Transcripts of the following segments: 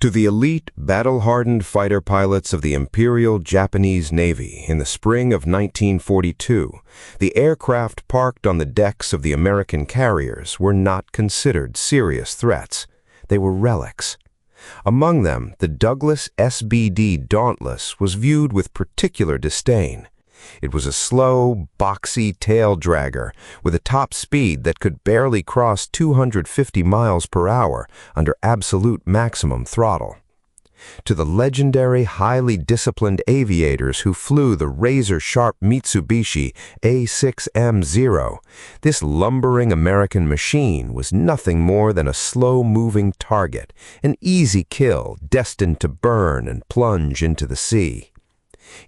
To the elite, battle-hardened fighter pilots of the Imperial Japanese Navy in the spring of 1942, the aircraft parked on the decks of the American carriers were not considered serious threats. They were relics. Among them, the Douglas SBD Dauntless was viewed with particular disdain. It was a slow, boxy tail dragger with a top speed that could barely cross 250 miles per hour under absolute maximum throttle. To the legendary, highly disciplined aviators who flew the razor-sharp Mitsubishi A6M0, this lumbering American machine was nothing more than a slow-moving target, an easy kill destined to burn and plunge into the sea.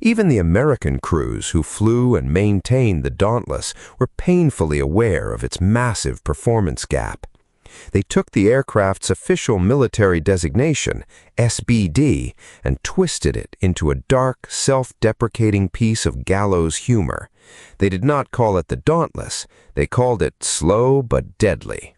Even the American crews who flew and maintained the Dauntless were painfully aware of its massive performance gap. They took the aircraft's official military designation, SBD, and twisted it into a dark, self-deprecating piece of gallows humor. They did not call it the Dauntless, they called it slow but deadly.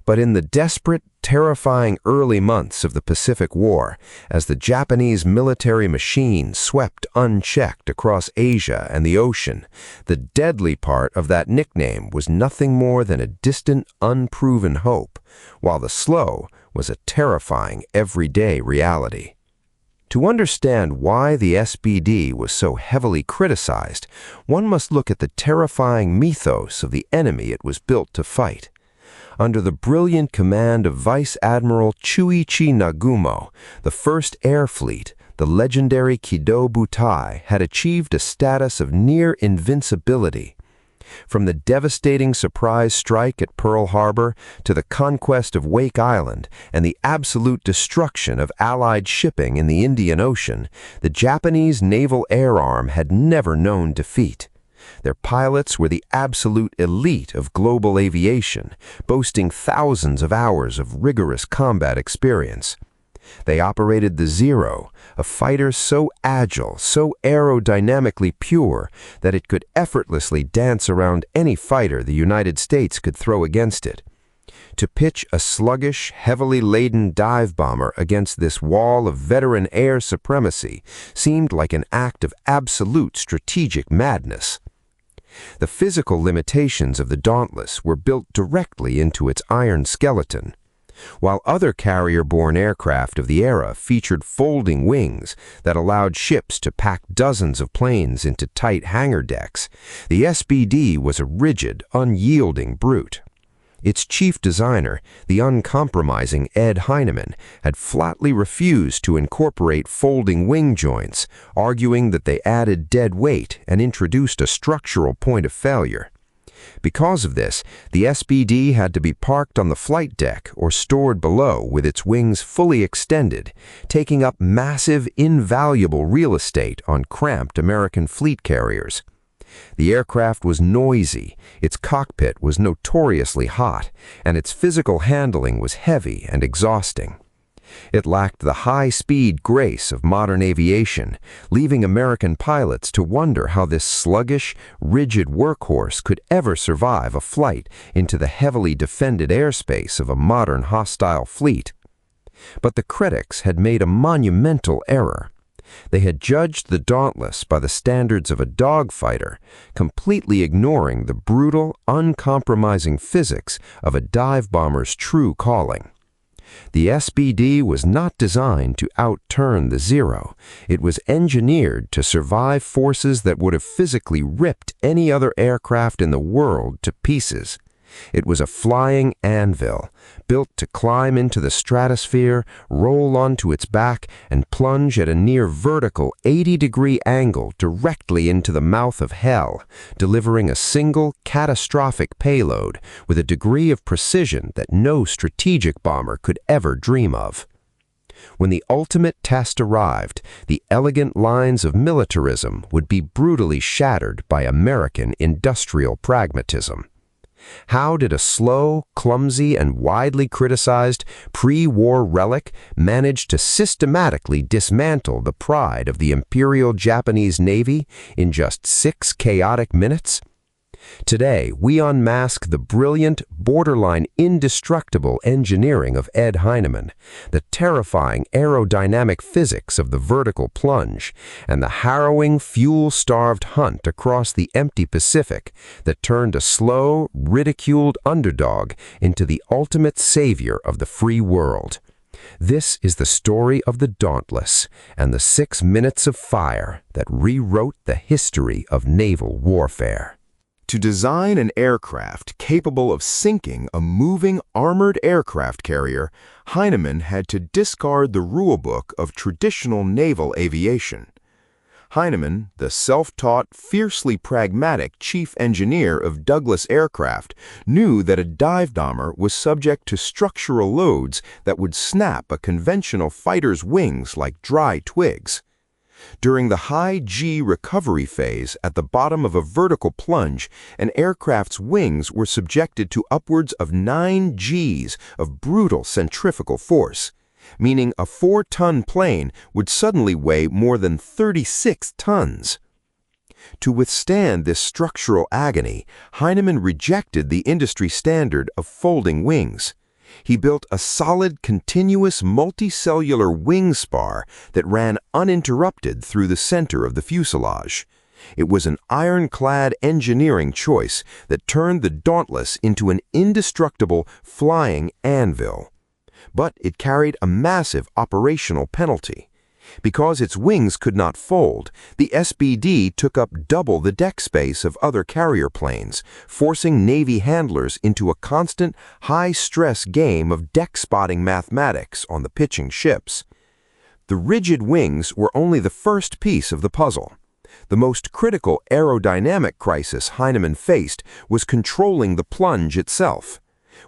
But in the desperate, terrifying early months of the Pacific War, as the Japanese military machine swept unchecked across Asia and the ocean, the deadly part of that nickname was nothing more than a distant, unproven hope, while the slow was a terrifying, everyday reality. To understand why the SBD was so heavily criticized, one must look at the terrifying mythos of the enemy it was built to fight. Under the brilliant command of Vice Admiral Chuichi Nagumo, the First Air Fleet, the legendary Kido Butai, had achieved a status of near invincibility. From the devastating surprise strike at Pearl Harbor to the conquest of Wake Island and the absolute destruction of Allied shipping in the Indian Ocean, the Japanese naval air arm had never known defeat. Their pilots were the absolute elite of global aviation, boasting thousands of hours of rigorous combat experience. They operated the Zero, a fighter so agile, so aerodynamically pure, that it could effortlessly dance around any fighter the United States could throw against it. To pitch a sluggish, heavily laden dive bomber against this wall of veteran air supremacy seemed like an act of absolute strategic madness. The physical limitations of the Dauntless were built directly into its iron skeleton. While other carrier-borne aircraft of the era featured folding wings that allowed ships to pack dozens of planes into tight hangar decks, the SBD was a rigid, unyielding brute. Its chief designer, the uncompromising Ed Heinemann, had flatly refused to incorporate folding wing joints, arguing that they added dead weight and introduced a structural point of failure. Because of this, the SBD had to be parked on the flight deck or stored below with its wings fully extended, taking up massive, invaluable real estate on cramped American fleet carriers. The aircraft was noisy, its cockpit was notoriously hot, and its physical handling was heavy and exhausting. It lacked the high-speed grace of modern aviation, leaving American pilots to wonder how this sluggish, rigid workhorse could ever survive a flight into the heavily defended airspace of a modern hostile fleet. But the critics had made a monumental error. They had judged the Dauntless by the standards of a dogfighter, completely ignoring the brutal, uncompromising physics of a dive bomber's true calling. The SBD was not designed to outturn the Zero. It was engineered to survive forces that would have physically ripped any other aircraft in the world to pieces. It was a flying anvil, built to climb into the stratosphere, roll onto its back, and plunge at a near vertical 80-degree angle directly into the mouth of hell, delivering a single, catastrophic payload with a degree of precision that no strategic bomber could ever dream of. When the ultimate test arrived, the elegant lines of militarism would be brutally shattered by American industrial pragmatism. How did a slow, clumsy, and widely criticized pre-war relic manage to systematically dismantle the pride of the Imperial Japanese Navy in just 6 chaotic minutes? Today, we unmask the brilliant, borderline indestructible engineering of Ed Heinemann, the terrifying aerodynamic physics of the vertical plunge, and the harrowing, fuel-starved hunt across the empty Pacific that turned a slow, ridiculed underdog into the ultimate savior of the free world. This is the story of the Dauntless and the 6 minutes of fire that rewrote the history of naval warfare. To design an aircraft capable of sinking a moving armored aircraft carrier, Heinemann had to discard the rulebook of traditional naval aviation. Heinemann, the self-taught, fiercely pragmatic chief engineer of Douglas aircraft, knew that a dive bomber was subject to structural loads that would snap a conventional fighter's wings like dry twigs. During the high G recovery phase at the bottom of a vertical plunge, an aircraft's wings were subjected to upwards of 9 Gs of brutal centrifugal force, meaning a 4-ton plane would suddenly weigh more than 36 tons. To withstand this structural agony, Heinemann rejected the industry standard of folding wings. He built a solid, continuous multicellular wing spar that ran uninterrupted through the center of the fuselage. It was an ironclad engineering choice that turned the Dauntless into an indestructible flying anvil. But it carried a massive operational penalty. Because its wings could not fold, the SBD took up double the deck space of other carrier planes, forcing Navy handlers into a constant, high-stress game of deck-spotting mathematics on the pitching ships. The rigid wings were only the first piece of the puzzle. The most critical aerodynamic crisis Heinemann faced was controlling the plunge itself.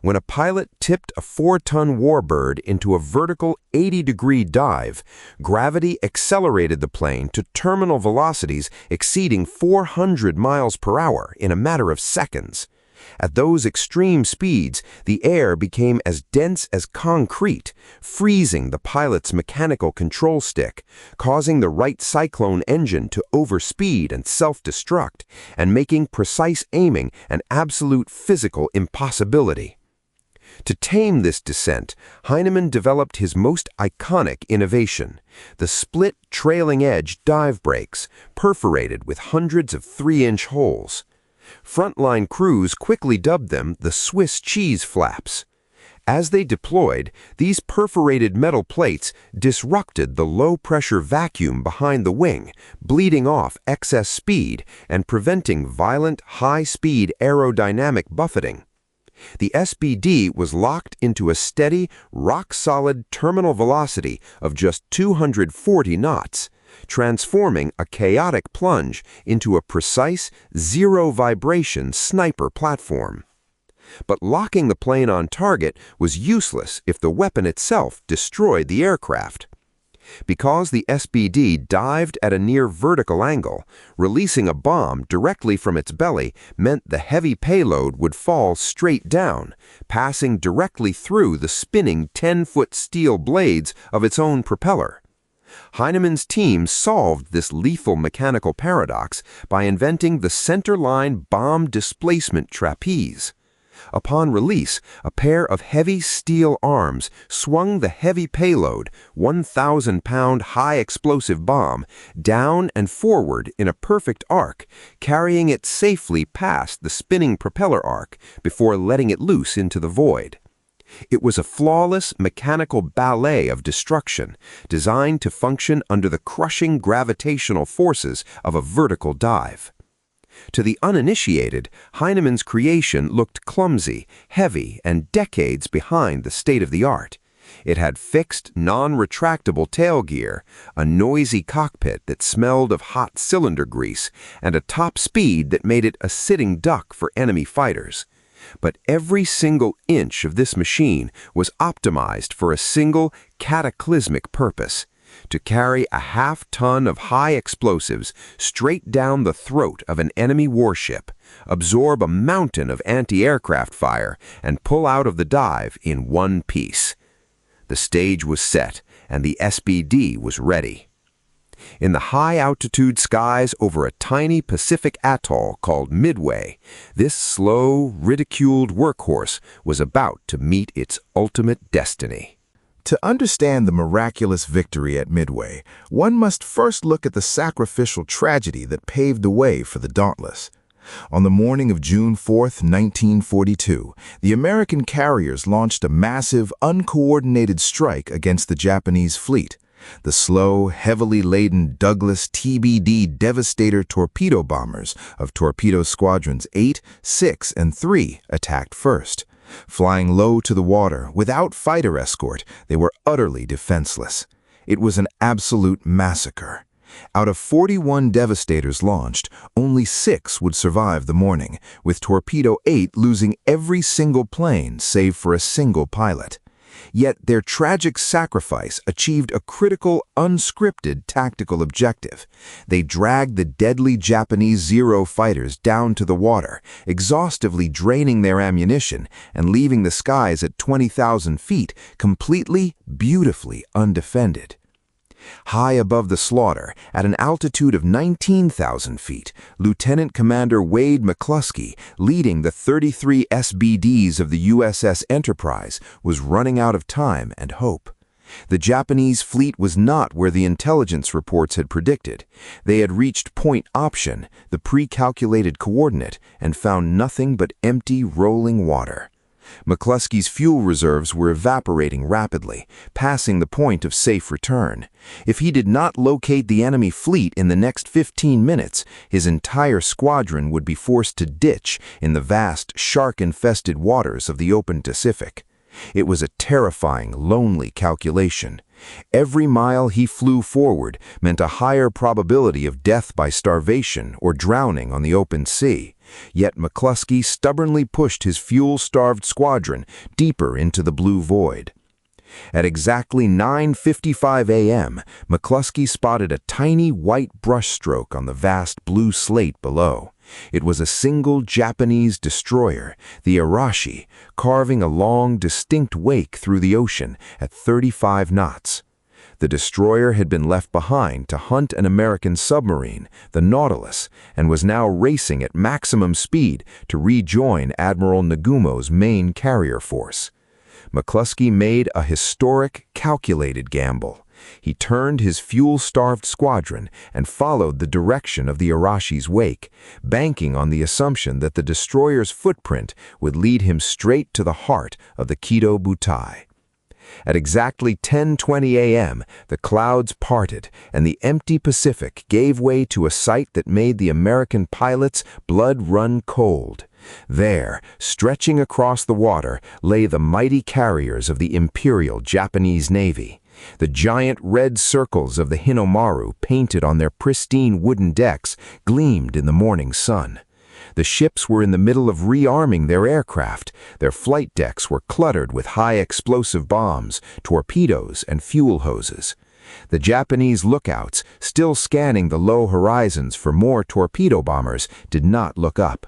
When a pilot tipped a 4-ton warbird into a vertical 80-degree dive, gravity accelerated the plane to terminal velocities exceeding 400 miles per hour in a matter of seconds. At those extreme speeds, the air became as dense as concrete, freezing the pilot's mechanical control stick, causing the right cyclone engine to overspeed and self-destruct, and making precise aiming an absolute physical impossibility. To tame this descent, Heinemann developed his most iconic innovation, the split trailing-edge dive brakes, perforated with hundreds of 3-inch holes. Frontline crews quickly dubbed them the Swiss cheese flaps. As they deployed, these perforated metal plates disrupted the low-pressure vacuum behind the wing, bleeding off excess speed and preventing violent, high-speed aerodynamic buffeting. The SBD was locked into a steady, rock-solid terminal velocity of just 240 knots, transforming a chaotic plunge into a precise, zero-vibration sniper platform. But locking the plane on target was useless if the weapon itself destroyed the aircraft. Because the SBD dived at a near vertical angle, releasing a bomb directly from its belly meant the heavy payload would fall straight down, passing directly through the spinning 10-foot steel blades of its own propeller. Heinemann's team solved this lethal mechanical paradox by inventing the centerline bomb displacement trapeze. Upon release, a pair of heavy steel arms swung the heavy payload, 1,000-pound high-explosive bomb, down and forward in a perfect arc, carrying it safely past the spinning propeller arc before letting it loose into the void. It was a flawless mechanical ballet of destruction, designed to function under the crushing gravitational forces of a vertical dive. To the uninitiated, Heinemann's creation looked clumsy, heavy, and decades behind the state-of-the-art. It had fixed, non-retractable tail gear, a noisy cockpit that smelled of hot cylinder grease, and a top speed that made it a sitting duck for enemy fighters. But every single inch of this machine was optimized for a single, cataclysmic purpose: to carry a half-ton of high explosives straight down the throat of an enemy warship, absorb a mountain of anti-aircraft fire, and pull out of the dive in one piece. The stage was set, and the SBD was ready. In the high-altitude skies over a tiny Pacific atoll called Midway, this slow, ridiculed workhorse was about to meet its ultimate destiny. To understand the miraculous victory at Midway, one must first look at the sacrificial tragedy that paved the way for the Dauntless. On the morning of June 4, 1942, the American carriers launched a massive, uncoordinated strike against the Japanese fleet. The slow, heavily laden Douglas SBD Devastator torpedo bombers of Torpedo Squadrons 8, 6, and 3 attacked first. Flying low to the water, without fighter escort, they were utterly defenseless. It was an absolute massacre. Out of 41 Devastators launched, only 6 would survive the morning, with Torpedo 8 losing every single plane save for a single pilot. Yet their tragic sacrifice achieved a critical, unscripted tactical objective. They dragged the deadly Japanese Zero fighters down to the water, exhaustively draining their ammunition and leaving the skies at 20,000 feet completely, beautifully undefended. High above the slaughter, at an altitude of 19,000 feet, Lieutenant Commander Wade McClusky, leading the 33 SBDs of the USS Enterprise, was running out of time and hope. The Japanese fleet was not where the intelligence reports had predicted. They had reached Point Option, the pre-calculated coordinate, and found nothing but empty, rolling water. McClusky's fuel reserves were evaporating rapidly, passing the point of safe return. If he did not locate the enemy fleet in the next 15 minutes, his entire squadron would be forced to ditch in the vast, shark-infested waters of the open Pacific. It was a terrifying, lonely calculation. Every mile he flew forward meant a higher probability of death by starvation or drowning on the open sea. Yet McClusky stubbornly pushed his fuel-starved squadron deeper into the blue void. At exactly 9:55 a.m., McClusky spotted a tiny white brushstroke on the vast blue slate below. It was a single Japanese destroyer, the Arashi, carving a long, distinct wake through the ocean at 35 knots. The destroyer had been left behind to hunt an American submarine, the Nautilus, and was now racing at maximum speed to rejoin Admiral Nagumo's main carrier force. McClusky made a historic, calculated gamble. He turned his fuel-starved squadron and followed the direction of the Arashi's wake, banking on the assumption that the destroyer's footprint would lead him straight to the heart of the Kido Butai. At exactly 10:20 a.m., the clouds parted and the empty Pacific gave way to a sight that made the American pilots' blood run cold. There, stretching across the water, lay the mighty carriers of the Imperial Japanese Navy. The giant red circles of the Heinemann, painted on their pristine wooden decks, gleamed in the morning sun. The ships were in the middle of rearming their aircraft. Their flight decks were cluttered with high-explosive bombs, torpedoes, and fuel hoses. The Japanese lookouts, still scanning the low horizons for more torpedo bombers, did not look up.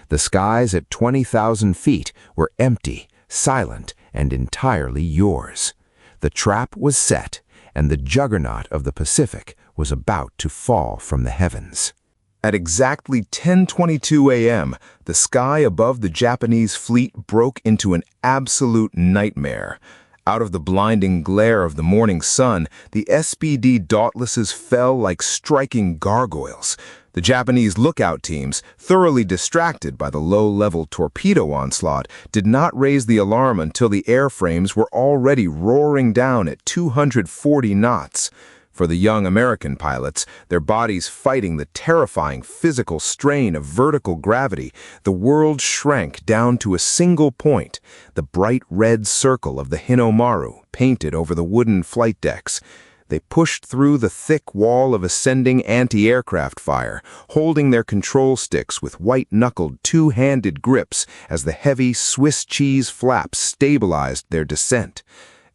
The skies at 20,000 feet were empty, silent, and entirely yours. The trap was set, and the juggernaut of the Pacific was about to fall from the heavens. At exactly 10:22 a.m., the sky above the Japanese fleet broke into an absolute nightmare. Out of the blinding glare of the morning sun, the SBD Dauntlesses fell like striking gargoyles. The Japanese lookout teams, thoroughly distracted by the low-level torpedo onslaught, did not raise the alarm until the airframes were already roaring down at 240 knots. For the young American pilots, their bodies fighting the terrifying physical strain of vertical gravity, the world shrank down to a single point, the bright red circle of the Heinemann painted over the wooden flight decks. They pushed through the thick wall of ascending anti-aircraft fire, holding their control sticks with white-knuckled two-handed grips as the heavy Swiss cheese flaps stabilized their descent.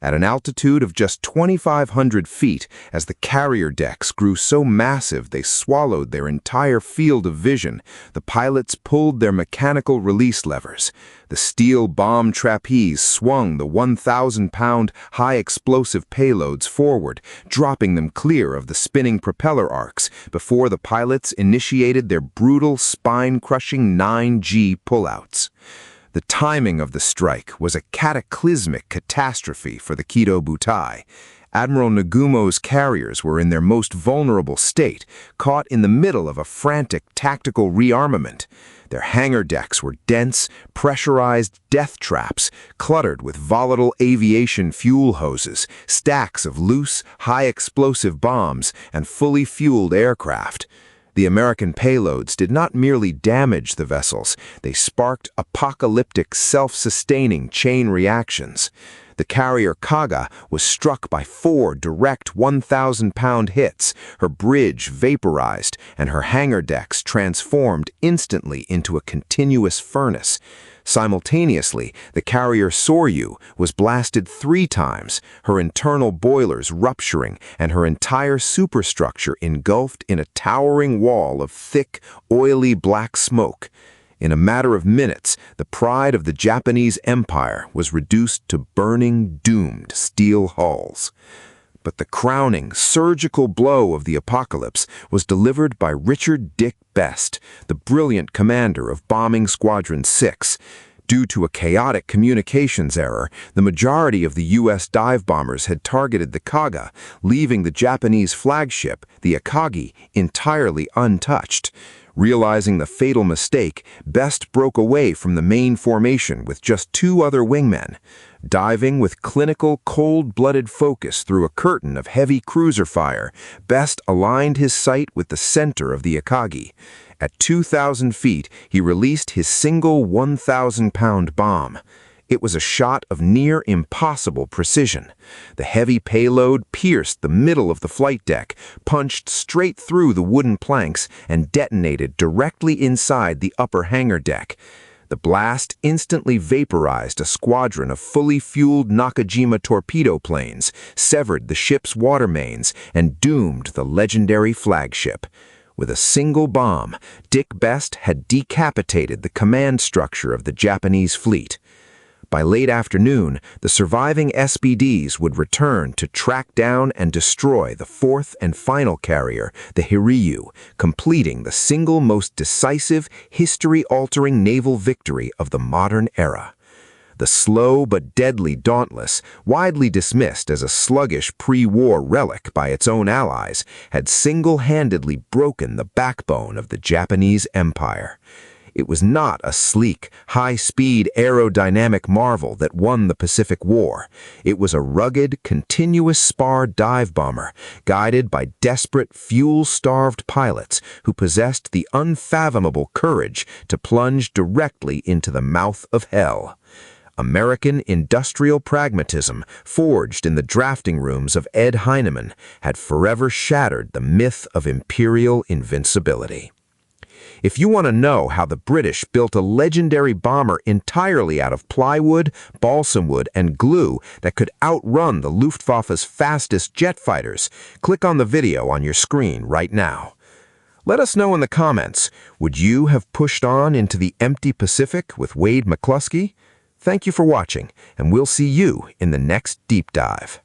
At an altitude of just 2,500 feet, as the carrier decks grew so massive they swallowed their entire field of vision, the pilots pulled their mechanical release levers. The steel bomb trapeze swung the 1,000-pound high-explosive payloads forward, dropping them clear of the spinning propeller arcs before the pilots initiated their brutal, spine-crushing 9G pullouts. The timing of the strike was a cataclysmic catastrophe for the Kido Butai. Admiral Nagumo's carriers were in their most vulnerable state, caught in the middle of a frantic tactical rearmament. Their hangar decks were dense, pressurized death traps, cluttered with volatile aviation fuel hoses, stacks of loose, high-explosive bombs, and fully fueled aircraft. The American payloads did not merely damage the vessels, they sparked apocalyptic self-sustaining chain reactions. The carrier Kaga was struck by 4 direct 1,000-pound hits, her bridge vaporized, and her hangar decks transformed instantly into a continuous furnace. Simultaneously, the carrier Soryu was blasted 3 times, her internal boilers rupturing and her entire superstructure engulfed in a towering wall of thick, oily black smoke. In a matter of minutes, the pride of the Japanese Empire was reduced to burning, doomed steel hulls. But the crowning, surgical blow of the apocalypse was delivered by Richard Dick Best, the brilliant commander of Bombing Squadron 6. Due to a chaotic communications error, the majority of the U.S. dive bombers had targeted the Kaga, leaving the Japanese flagship, the Akagi, entirely untouched. Realizing the fatal mistake, Best broke away from the main formation with just 2 other wingmen. Diving with clinical, cold-blooded focus through a curtain of heavy cruiser fire, Best aligned his sight with the center of the Akagi. At 2,000 feet, he released his single 1,000-pound bomb. It was a shot of near impossible precision. The heavy payload pierced the middle of the flight deck, punched straight through the wooden planks, and detonated directly inside the upper hangar deck. The blast instantly vaporized a squadron of fully fueled Nakajima torpedo planes, severed the ship's water mains, and doomed the legendary flagship. With a single bomb, Dick Best had decapitated the command structure of the Japanese fleet. By late afternoon, the surviving SBDs would return to track down and destroy the 4th and final carrier, the Hiryu, completing the single most decisive, history-altering naval victory of the modern era. The slow but deadly Dauntless, widely dismissed as a sluggish pre-war relic by its own allies, had single-handedly broken the backbone of the Japanese Empire. It was not a sleek, high-speed aerodynamic marvel that won the Pacific War. It was a rugged, continuous spar dive bomber, guided by desperate, fuel-starved pilots who possessed the unfathomable courage to plunge directly into the mouth of hell. American industrial pragmatism, forged in the drafting rooms of Ed Heinemann, had forever shattered the myth of imperial invincibility. If you want to know how the British built a legendary bomber entirely out of plywood, balsam wood, and glue that could outrun the Luftwaffe's fastest jet fighters, click on the video on your screen right now. Let us know in the comments, would you have pushed on into the empty Pacific with Wade McClusky? Thank you for watching, and we'll see you in the next deep dive.